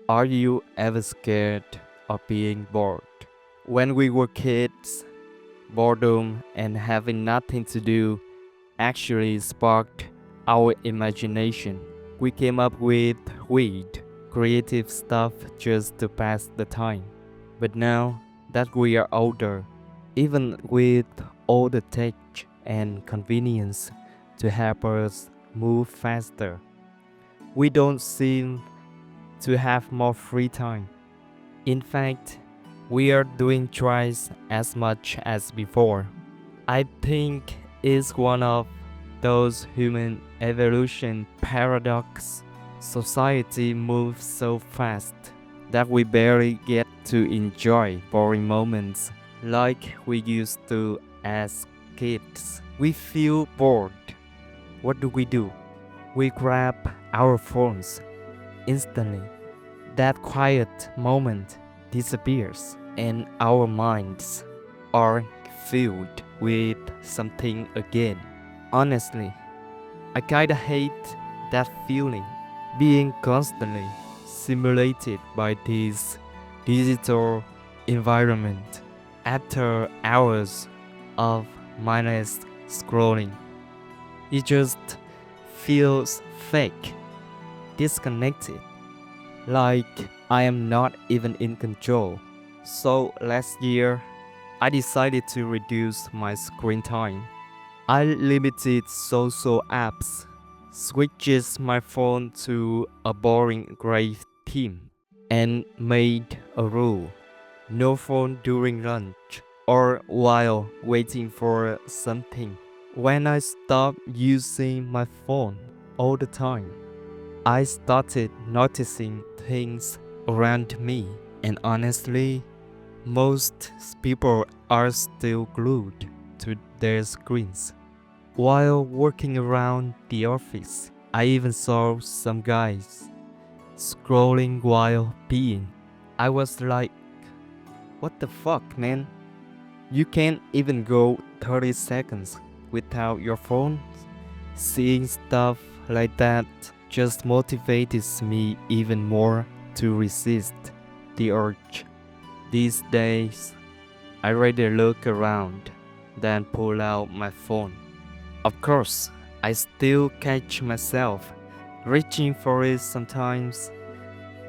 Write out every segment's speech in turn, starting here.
Are you ever scared of being bored? When we were kids, boredom and having nothing to do actually sparked our imagination. We came up with weird, creative stuff just to pass the time. But now that we are older, even with all the tech and convenience to help us move faster, we don't seem to have more free time. In fact, we are doing twice as much as before. I think it's one of those human evolution paradox. Society moves so fast that we barely get to enjoy boring moments like we used to as kids. We feel bored. What do? We grab our phones instantly. That quiet moment disappears, and our minds are filled with something again. Honestly, I kinda hate that feeling, being constantly simulated by this digital environment after hours of mindless scrolling. It just feels fake, disconnected, like I am not even in control. So last year, I decided to reduce my screen time. I limited social apps, switches my phone to a boring gray theme, and made a rule: no phone during lunch or while waiting for something. When I stopped using my phone all the time, I started noticing things around me, and honestly, most people are still glued to their screens. While working around the office, I even saw some guys scrolling while peeing. I was like, what the fuck, man? You can't even go 30 seconds without your phone? Seeing stuff like that just motivates me even more to resist the urge. These days, I rather look around than pull out my phone. Of course, I still catch myself reaching for it sometimes,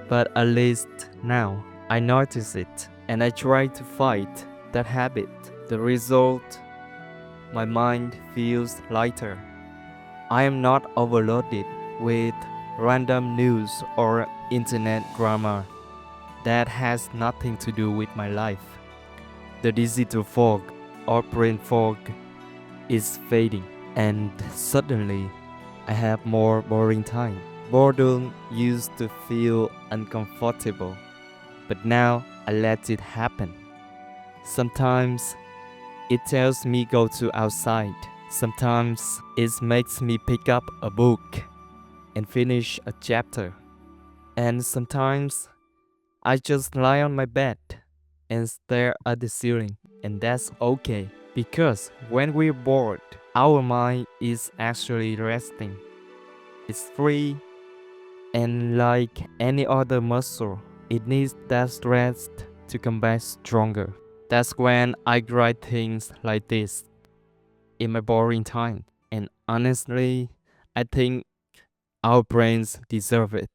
but at least now I notice it and I try to fight that habit. The result, my mind feels lighter. I am not overloaded with random news or internet drama that has nothing to do with my life. The digital fog or brain fog is fading, and suddenly I have more boring time. Boredom used to feel uncomfortable, but now I let it happen. Sometimes it tells me go to outside. Sometimes it makes me pick up a book and finish a chapter. And sometimes I just lie on my bed and stare at the ceiling. And that's okay, because when we're bored, our mind is actually resting. It's free, and like any other muscle, it needs that rest to come back stronger. That's when I write things like this in my boring time. And honestly, I think our brains deserve it.